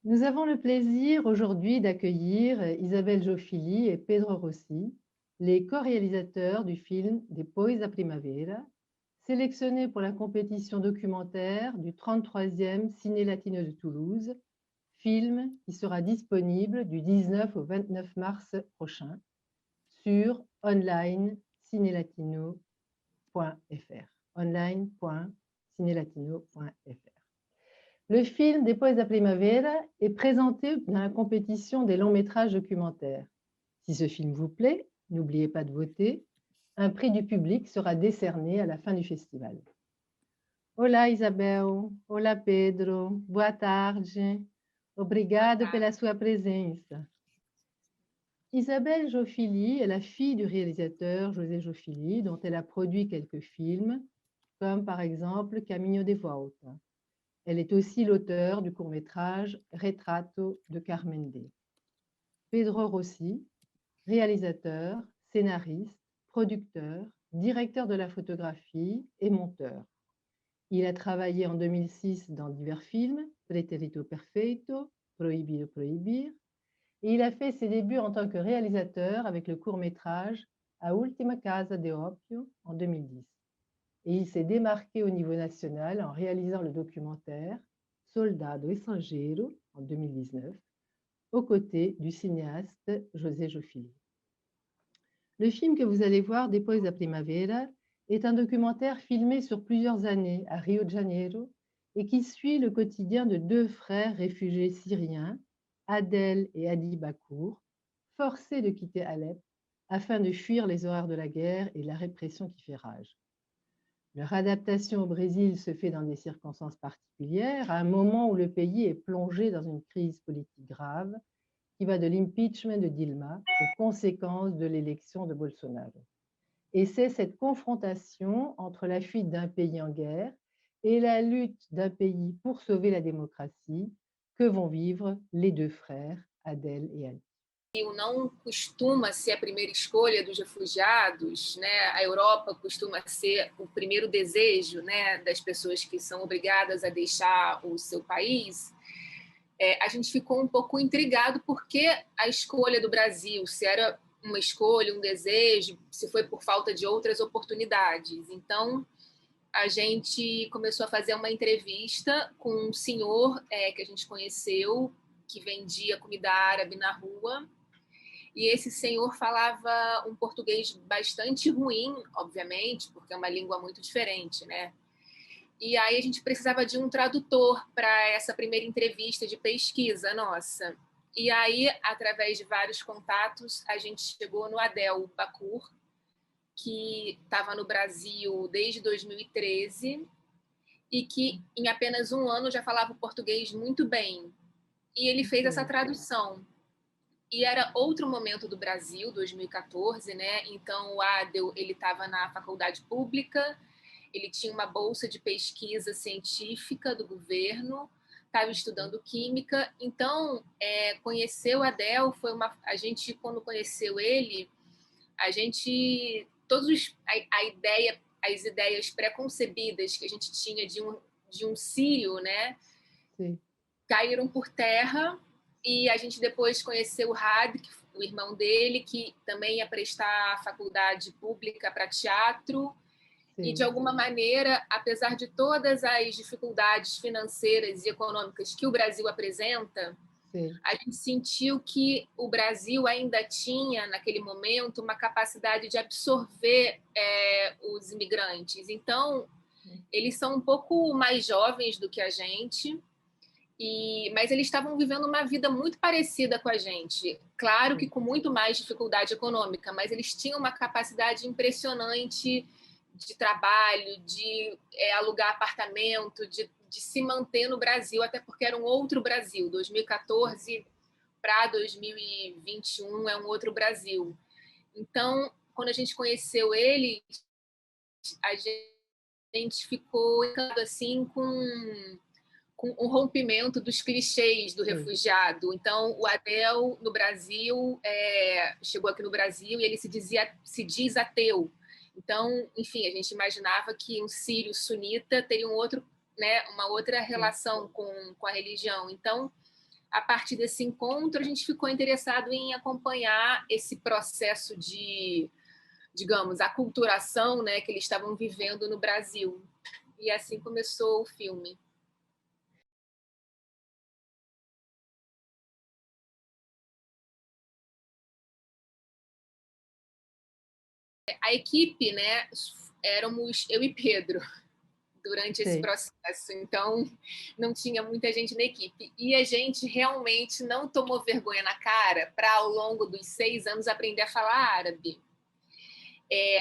Nous avons le plaisir aujourd'hui d'accueillir Isabelle Giofili et Pedro Rossi, les co-réalisateurs du film Depois da Primavera, sélectionnés pour la compétition documentaire du 33e Ciné Latino de Toulouse, film qui sera disponible du 19 au 29 mars prochain sur online.cinelatino.fr. online.cinelatino.fr. Le film Depois da Primavera est présenté dans la compétition des longs métrages documentaires. Si ce film vous plaît, n'oubliez pas de voter. Un prix du public sera décerné à la fin du festival. Olá, Isabel. Olá, Pedro. Boa tarde. Obrigado pela sua presença. Isabelle Giofili est la fille du réalisateur José Giofili, dont elle a produit quelques films, comme par exemple Caminho de Volta. Elle est aussi l'auteur du court-métrage Retrato de Carmen D. Pedro Rossi, réalisateur, scénariste, producteur, directeur de la photographie et monteur. Il a travaillé en 2006 dans divers films, Pretérito Perfeito, Prohibido Prohibir, et il a fait ses débuts en tant que réalisateur avec le court-métrage A Última Casa de Opio en 2010. Et il s'est démarqué au niveau national en réalisant le documentaire Soldado Estrangeiro en 2019, aux côtés du cinéaste José Giofili. Le film que vous allez voir, Depois da Primavera, est un documentaire filmé sur plusieurs années à Rio de Janeiro et qui suit le quotidien de deux frères réfugiés syriens, Adel et Adi Bakour, forcés de quitter Alep afin de fuir les horreurs de la guerre et la répression qui fait rage. Leur adaptation au Brésil se fait dans des circonstances particulières, à un moment où le pays est plongé dans une crise politique grave qui va de l'impeachment de Dilma aux conséquences de l'élection de Bolsonaro. Et c'est cette confrontation entre la fuite d'un pays en guerre et la lutte d'un pays pour sauver la démocratie que vont vivre les deux frères, Adel et Ali. Não costuma ser a primeira escolha dos refugiados, né? A Europa costuma ser o primeiro desejo, né, das pessoas que são obrigadas a deixar o seu país. A gente ficou um pouco intrigado porque a escolha do Brasil, se era uma escolha, um desejo, se foi por falta de outras oportunidades. Então, a gente começou a fazer uma entrevista com um senhor que a gente conheceu, que vendia comida árabe na rua. E esse senhor falava um português bastante ruim, obviamente, porque é uma língua muito diferente, né? E aí a gente precisava de um tradutor para essa primeira entrevista de pesquisa nossa. E aí, através de vários contatos, a gente chegou no Adel Bakour, que estava no Brasil desde 2013 e que em apenas um ano já falava o português muito bem. E ele fez essa tradução. E era outro momento do Brasil, 2014, né? Então o Adel, ele estava na faculdade pública, ele tinha uma bolsa de pesquisa científica do governo, estava estudando química. Então, conhecer o Adel foi uma... A gente, quando conheceu ele, a gente... As ideias preconcebidas que a gente tinha de um sírio, né? Sim. Caíram por terra. E a gente depois conheceu o Had, o irmão dele, que também ia prestar a faculdade pública para teatro. Sim. E, de alguma maneira, apesar de todas as dificuldades financeiras e econômicas que o Brasil apresenta, sim, a gente sentiu que o Brasil ainda tinha, naquele momento, uma capacidade de absorver os imigrantes. Então, eles são um pouco mais jovens do que a gente, mas eles estavam vivendo uma vida muito parecida com a gente. Claro que com muito mais dificuldade econômica, mas eles tinham uma capacidade impressionante de trabalho, de alugar apartamento, de se manter no Brasil, até porque era um outro Brasil. 2014 para 2021 é um outro Brasil. Então, quando a gente conheceu ele, a gente ficou assim com um rompimento dos clichês do refugiado. Então, o Adel, no Brasil, chegou aqui no Brasil e ele se diz ateu. Então, enfim, a gente imaginava que um sírio sunita teria uma outra relação com a religião. Então, a partir desse encontro, a gente ficou interessado em acompanhar esse processo de, digamos, aculturação, né, que eles estavam vivendo no Brasil. E assim começou o filme. A equipe, né, éramos eu e Pedro durante esse processo, então não tinha muita gente na equipe. E a gente realmente não tomou vergonha na cara para, ao longo dos 6 anos, aprender a falar árabe.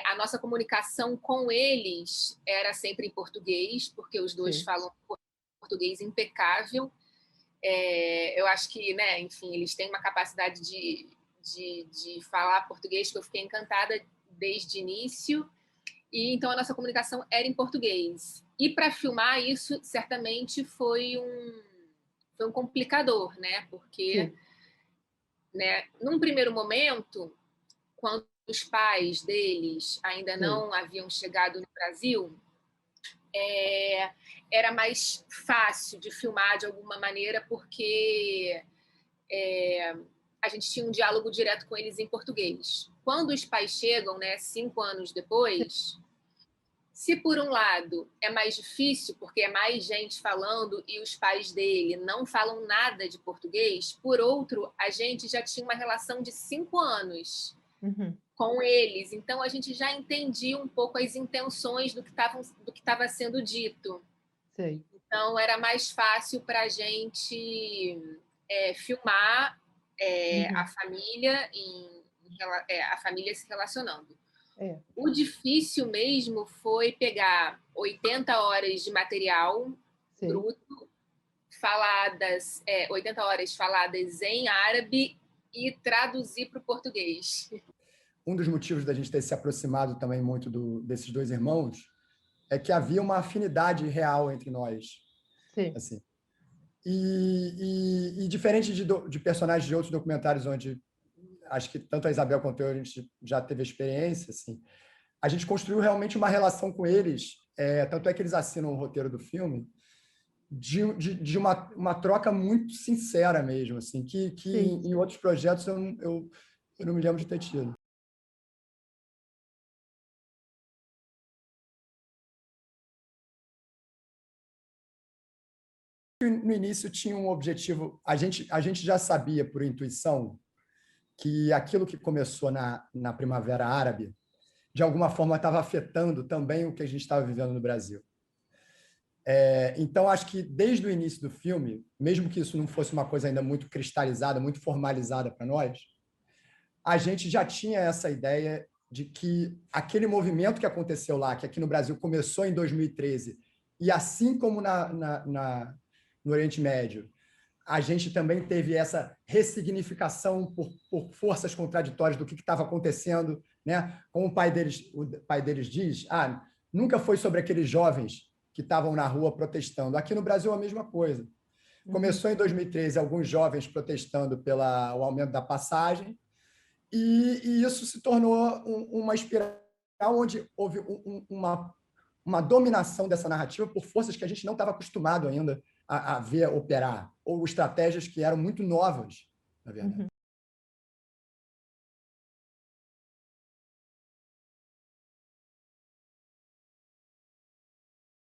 A nossa comunicação com eles era sempre em português, porque os dois falam português impecável. Eu acho que, né, enfim, eles têm uma capacidade de falar português que eu fiquei encantada desde o início. E então a nossa comunicação era em português. E para filmar isso, certamente foi um complicador, né? Porque, né, num primeiro momento, quando os pais deles ainda não haviam chegado no Brasil, era mais fácil de filmar de alguma maneira, porque a gente tinha um diálogo direto com eles em português. Quando os pais chegam, né, 5 anos depois, se por um lado é mais difícil, porque é mais gente falando e os pais dele não falam nada de português, por outro, a gente já tinha uma relação de 5 anos com eles, então a gente já entendia um pouco as intenções do que estava sendo dito. Então era mais fácil para a gente filmar a família a família se relacionando. O difícil mesmo foi pegar 80 horas de material bruto, 80 horas faladas em árabe e traduzir para o português. Um dos motivos da gente ter se aproximado também muito desses dois irmãos é que havia uma afinidade real entre nós. Assim. E diferente de personagens de outros documentários onde acho que tanto a Isabel quanto eu, a gente já teve experiência, assim, a gente construiu realmente uma relação com eles, tanto é que eles assinam o roteiro do filme, de uma troca muito sincera mesmo, assim, que em outros projetos eu não me lembro de ter tido. No início tinha um objetivo, a gente já sabia por intuição que aquilo que começou na Primavera Árabe, de alguma forma estava afetando também o que a gente estava vivendo no Brasil. Então, acho que desde o início do filme, mesmo que isso não fosse uma coisa ainda muito cristalizada, muito formalizada para nós, a gente já tinha essa ideia de que aquele movimento que aconteceu lá, que aqui no Brasil começou em 2013, e assim como no Oriente Médio, a gente também teve essa ressignificação por forças contraditórias do que estava acontecendo, né? Como o pai deles diz, nunca foi sobre aqueles jovens que estavam na rua protestando. Aqui no Brasil, a mesma coisa. Começou em 2013, alguns jovens protestando pelo aumento da passagem, e isso se tornou uma espiral onde houve uma dominação dessa narrativa por forças que a gente não estava acostumado ainda a ver operar, ou estratégias que eram muito novas, na verdade.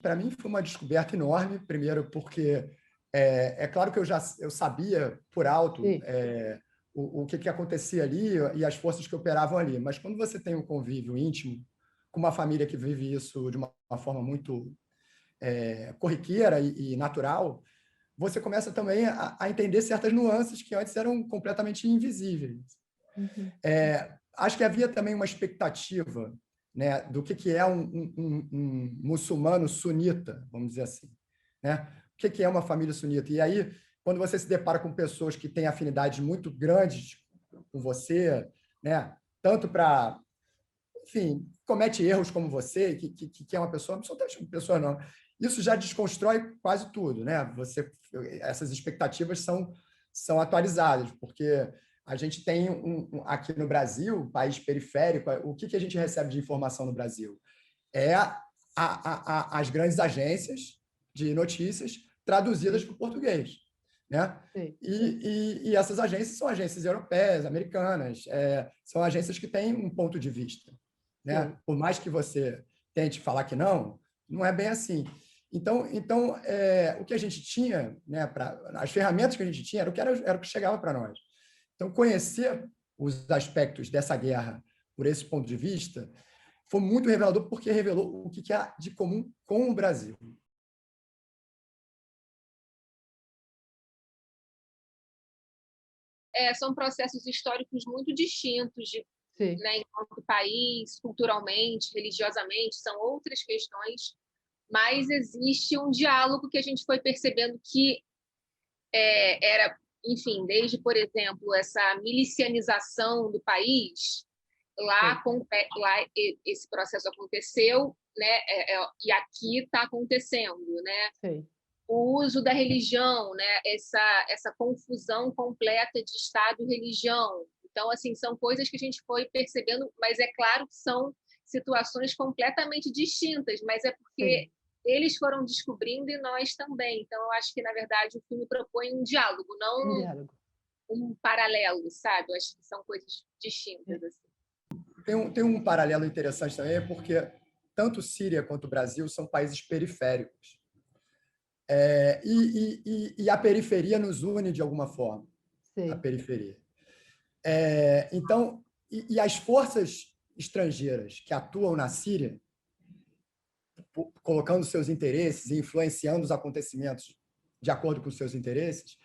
Para mim foi uma descoberta enorme, primeiro porque é claro que eu sabia por alto o que acontecia ali e as forças que operavam ali, mas quando você tem um convívio íntimo com uma família que vive isso de uma forma muito corriqueira e natural, você começa também a entender certas nuances que antes eram completamente invisíveis. Acho que havia também uma expectativa, né, do que é um muçulmano sunita, vamos dizer assim, né? O que é uma família sunita? E aí, quando você se depara com pessoas que têm afinidades muito grandes com você, né, tanto para, enfim, comete erros como você, que é uma pessoa absolutamente uma pessoa não, isso já desconstrói quase tudo, né? Essas expectativas são atualizadas, porque a gente tem aqui no Brasil, país periférico, o que a gente recebe de informação no Brasil? As grandes agências de notícias traduzidas para o português. né? E essas agências são agências europeias, americanas, são agências que têm um ponto de vista, né? Por mais que você tente falar que não é bem assim. Então o que a gente tinha, né, as ferramentas que a gente tinha era o que chegava para nós. Então, conhecer os aspectos dessa guerra por esse ponto de vista foi muito revelador, porque revelou o que há de comum com o Brasil. São processos históricos muito distintos, né, enquanto país, culturalmente, religiosamente, são outras questões, mas existe um diálogo que a gente foi percebendo que era, enfim, desde, por exemplo, essa milicianização do país, lá esse processo aconteceu, né, e aqui está acontecendo, né? O uso da religião, né? Essa confusão completa de Estado e religião. Então, assim, são coisas que a gente foi percebendo, mas é claro que são situações completamente distintas, mas é porque eles foram descobrindo e nós também. Então, eu acho que, na verdade, o filme propõe um diálogo, não um paralelo, sabe? Eu acho que são coisas distintas. Assim. Tem um paralelo interessante também, porque tanto Síria quanto o Brasil são países periféricos. E a periferia nos une de alguma forma. A periferia. Então, e as forças estrangeiras que atuam na Síria, colocando seus interesses e influenciando os acontecimentos de acordo com os seus interesses,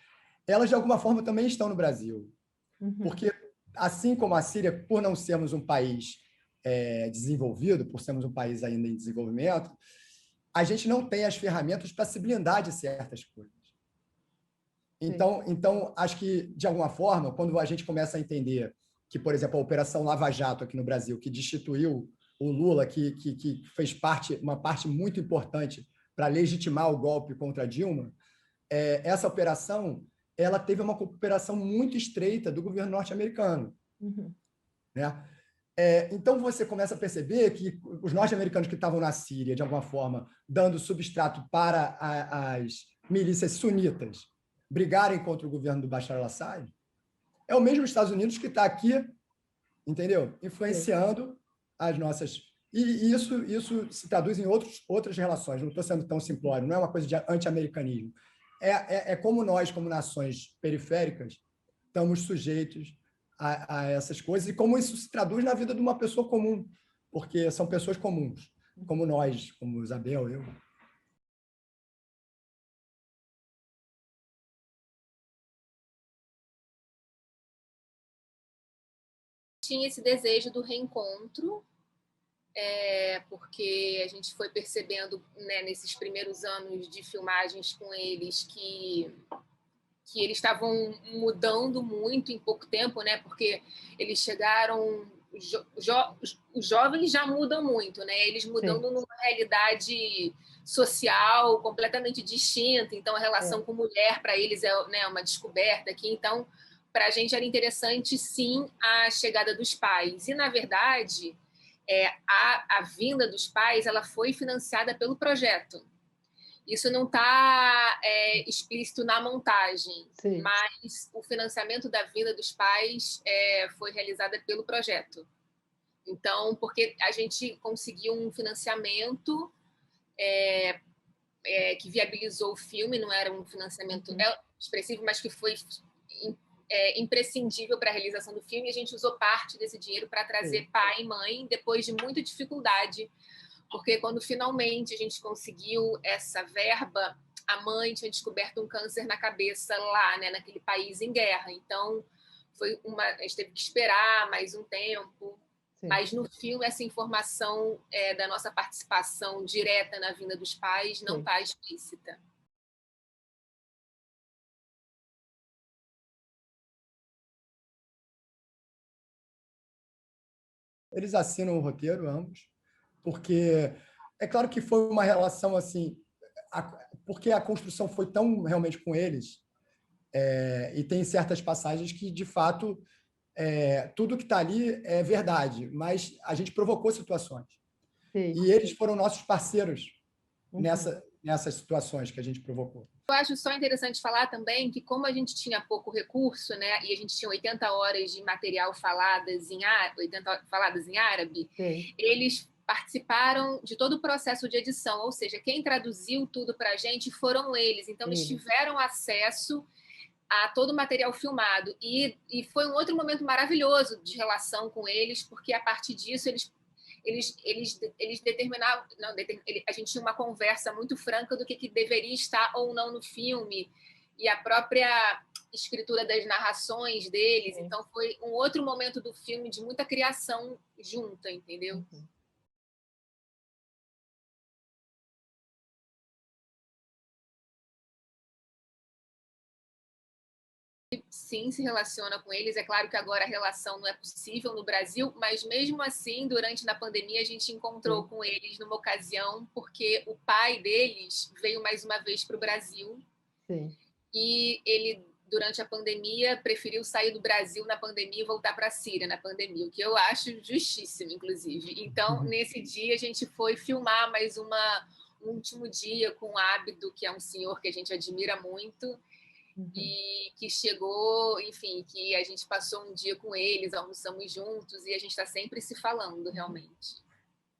elas, de alguma forma, também estão no Brasil. Porque, assim como a Síria, por não sermos um país desenvolvido, por sermos um país ainda em desenvolvimento, a gente não tem as ferramentas para se blindar de certas coisas. Então, acho que, de alguma forma, quando a gente começa a entender que, por exemplo, a Operação Lava Jato aqui no Brasil, que destituiu o Lula, que fez uma parte muito importante para legitimar o golpe contra Dilma, essa operação ela teve uma cooperação muito estreita do governo norte-americano. Né? Então, você começa a perceber que os norte-americanos que estavam na Síria, de alguma forma, dando substrato para as milícias sunitas brigarem contra o governo do Bashar al-Assad, é o mesmo Estados Unidos que está aqui, entendeu? Influenciando as nossas... E isso se traduz em outras relações. Não estou sendo tão simplório, não é uma coisa de anti-americanismo. É como nós, como nações periféricas, estamos sujeitos a essas coisas e como isso se traduz na vida de uma pessoa comum, porque são pessoas comuns, como nós, como Isabel, eu. Tinha esse desejo do reencontro, porque a gente foi percebendo, né, nesses primeiros anos de filmagens com eles que eles estavam mudando muito em pouco tempo, né? Porque eles chegaram... Os jovens já mudam muito, né? Eles mudando numa realidade social completamente distinta. Então, a relação com mulher, para eles, né, uma descoberta aqui. Então, para a gente era interessante, sim, a chegada dos pais. E, na verdade, a vinda dos pais ela foi financiada pelo projeto. Isso não está explícito na montagem, mas o financiamento da vinda dos pais foi realizado pelo projeto. Então, porque a gente conseguiu um financiamento que viabilizou o filme, não era um financiamento expressivo, mas que foi imprescindível para a realização do filme, e a gente usou parte desse dinheiro para trazer pai e mãe, depois de muita dificuldade, porque quando finalmente a gente conseguiu essa verba, a mãe tinha descoberto um câncer na cabeça lá, né, naquele país em guerra. Então, a gente teve que esperar mais um tempo. Mas no filme, essa informação da nossa participação direta na vinda dos pais não está explícita. Eles assinam o roteiro, ambos, porque é claro que foi uma relação assim, porque a construção foi tão realmente com eles, e tem certas passagens que, de fato, tudo que está ali é verdade, mas a gente provocou situações. E eles foram nossos parceiros nessas situações que a gente provocou. Eu acho só interessante falar também que, como a gente tinha pouco recurso, né, e a gente tinha 80 horas de material faladas em árabe, Sim. eles participaram de todo o processo de edição, ou seja, quem traduziu tudo para a gente foram eles. Então, eles tiveram acesso a todo o material filmado. E foi um outro momento maravilhoso de relação com eles, porque a partir disso eles determinavam. Não, a gente tinha uma conversa muito franca do que deveria estar ou não no filme, e a própria escritura das narrações deles. Sim. Então, foi um outro momento do filme de muita criação junta, entendeu? Uhum. Sim, se relaciona com eles. É claro que agora a relação não é possível no Brasil, mas mesmo assim, durante a pandemia, a gente encontrou com eles numa ocasião, porque o pai deles veio mais uma vez para o Brasil. Sim. E ele, durante a pandemia, preferiu sair do Brasil na pandemia e voltar para a Síria na pandemia, o que eu acho justíssimo, inclusive. Então, nesse dia, a gente foi filmar mais um último dia com o Ábido, que é um senhor que a gente admira muito, e que chegou, enfim, que a gente passou um dia com eles, almoçamos juntos, e a gente está sempre se falando, realmente.